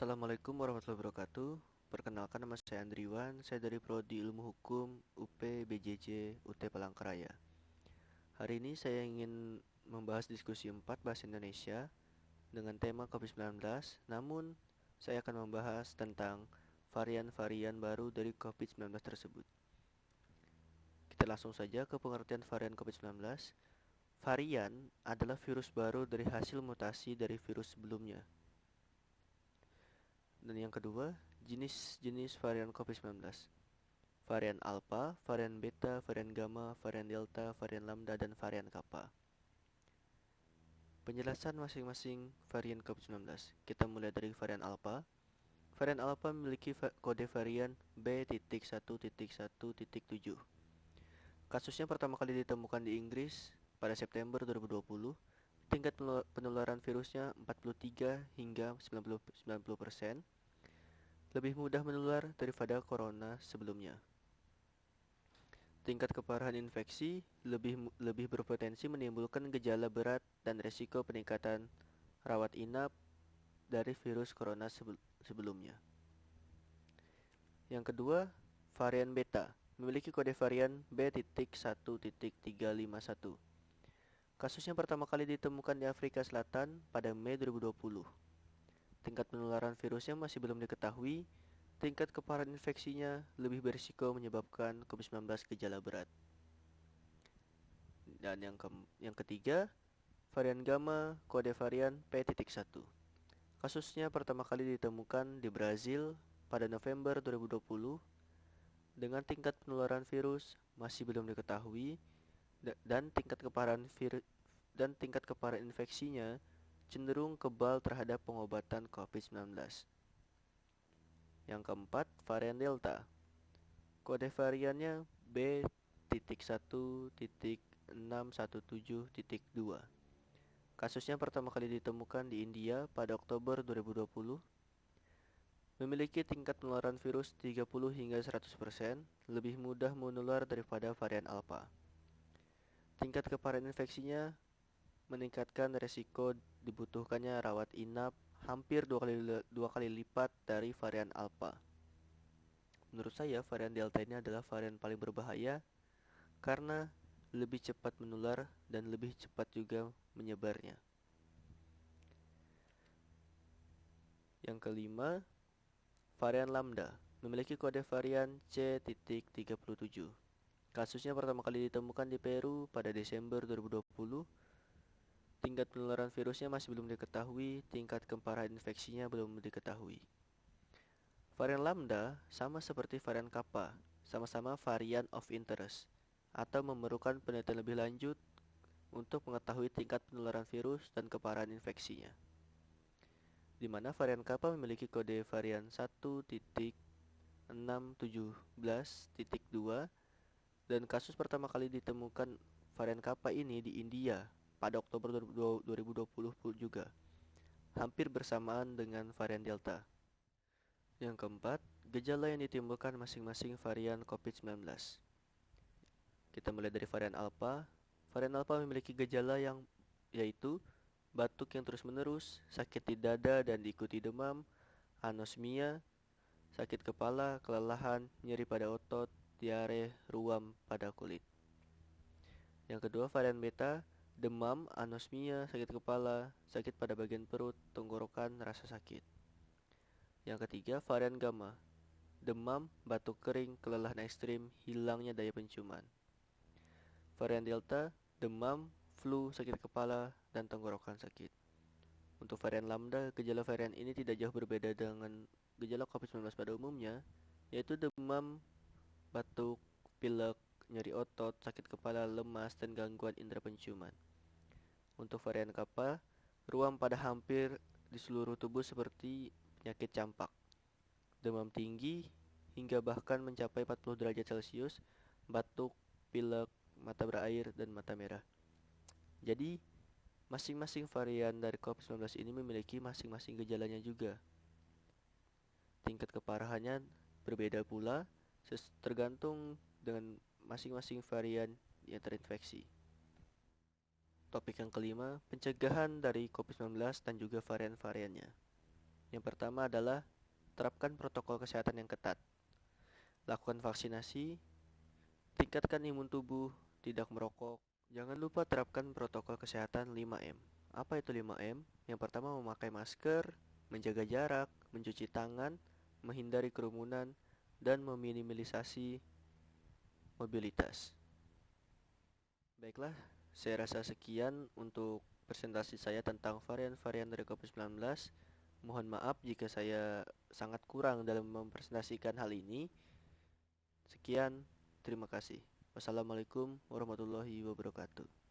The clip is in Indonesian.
Assalamualaikum warahmatullahi wabarakatuh. Perkenalkan, nama saya Andriwan. Saya dari Prodi Ilmu Hukum UP BJJ UT Palangkaraya. Hari ini saya ingin membahas diskusi 4 bahasa Indonesia dengan tema COVID-19. Namun, saya akan membahas tentang varian-varian baru dari COVID-19 tersebut. Kita langsung saja ke pengertian varian COVID-19. Varian adalah virus baru dari hasil mutasi dari virus sebelumnya. Dan yang kedua, jenis-jenis varian COVID-19. Varian Alpha, varian Beta, varian Gamma, varian Delta, varian Lambda, dan varian Kappa. Penjelasan masing-masing varian COVID-19. Kita mulai dari varian Alpha. Varian Alpha memiliki kode varian B.1.1.7. Kasusnya pertama kali ditemukan di Inggris pada September 2020. Tingkat penularan virusnya 43 hingga 90%. Lebih mudah menular daripada corona sebelumnya. Tingkat keparahan infeksi lebih berpotensi menimbulkan gejala berat dan resiko peningkatan rawat inap dari virus corona sebelumnya. Yang kedua, varian Beta memiliki kode varian B.1.351. Kasusnya pertama kali ditemukan di Afrika Selatan pada Mei 2020. Tingkat penularan virusnya masih belum diketahui. Tingkat keparahan infeksinya lebih berisiko menyebabkan COVID-19 gejala berat. Dan yang ketiga, varian Gamma, kode varian P.1. Kasusnya pertama kali ditemukan di Brazil pada November 2020 dengan tingkat penularan virus masih belum diketahui dan tingkat keparahan infeksinya cenderung kebal terhadap pengobatan COVID-19. Yang keempat, varian Delta. Kode variannya B.1.617.2. Kasusnya pertama kali ditemukan di India pada Oktober 2020. Memiliki tingkat penularan virus 30 hingga 100%, lebih mudah menular daripada varian Alpha. Tingkat keparahan infeksinya meningkatkan resiko dibutuhkannya rawat inap hampir dua kali lipat dari varian Alpha. Menurut saya, varian Delta ini adalah varian paling berbahaya karena lebih cepat menular dan lebih cepat juga menyebarnya. Yang kelima, varian Lambda memiliki kode varian C.37. Kasusnya pertama kali ditemukan di Peru pada Desember 2020. Tingkat penularan virusnya masih belum diketahui, tingkat keparahan infeksinya belum diketahui. Varian Lambda sama seperti varian Kappa, sama-sama varian of interest, atau memerlukan penelitian lebih lanjut untuk mengetahui tingkat penularan virus dan keparahan infeksinya. Di mana varian Kappa memiliki kode varian 1.617.2 dan kasus pertama kali ditemukan varian Kappa ini di India pada Oktober 2020 juga, hampir bersamaan dengan varian Delta. Yang keempat, gejala yang ditimbulkan masing-masing varian COVID-19. Kita mulai dari varian Alpha. Varian Alpha memiliki gejala yaitu batuk yang terus-menerus, sakit di dada dan diikuti demam, anosmia, sakit kepala, kelelahan, nyeri pada otot, diare, ruam pada kulit. Yang kedua, varian Beta, demam, anosmia, sakit kepala, sakit pada bagian perut, tenggorokan, rasa sakit. Yang ketiga, varian Gamma, demam, batuk kering, kelelahan ekstrim, hilangnya daya penciuman. Varian Delta, demam, flu, sakit kepala, dan tenggorokan sakit. Untuk varian Lambda, gejala varian ini tidak jauh berbeda dengan gejala COVID-19 pada umumnya, yaitu demam, batuk, pilek, nyeri otot, sakit kepala, lemas, dan gangguan indera penciuman. Untuk varian Kappa, ruam pada hampir di seluruh tubuh seperti penyakit campak, demam tinggi hingga bahkan mencapai 40 derajat Celcius, batuk, pilek, mata berair, dan mata merah. Jadi, masing-masing varian dari COVID-19 ini memiliki masing-masing gejalanya juga. Tingkat keparahannya berbeda pula, tergantung dengan masing-masing varian yang terinfeksi. Topik yang kelima, pencegahan dari COVID-19 dan juga varian-variannya. Yang pertama adalah terapkan protokol kesehatan yang ketat. Lakukan vaksinasi, tingkatkan imun tubuh, tidak merokok. Jangan lupa terapkan protokol kesehatan 5M. Apa itu 5M? Yang pertama memakai masker, menjaga jarak, mencuci tangan, menghindari kerumunan, dan meminimalisasi mobilitas. Baiklah, saya rasa sekian untuk presentasi saya tentang varian-varian dari COVID-19. Mohon maaf jika saya sangat kurang dalam mempresentasikan hal ini. Sekian, terima kasih. Wassalamualaikum warahmatullahi wabarakatuh.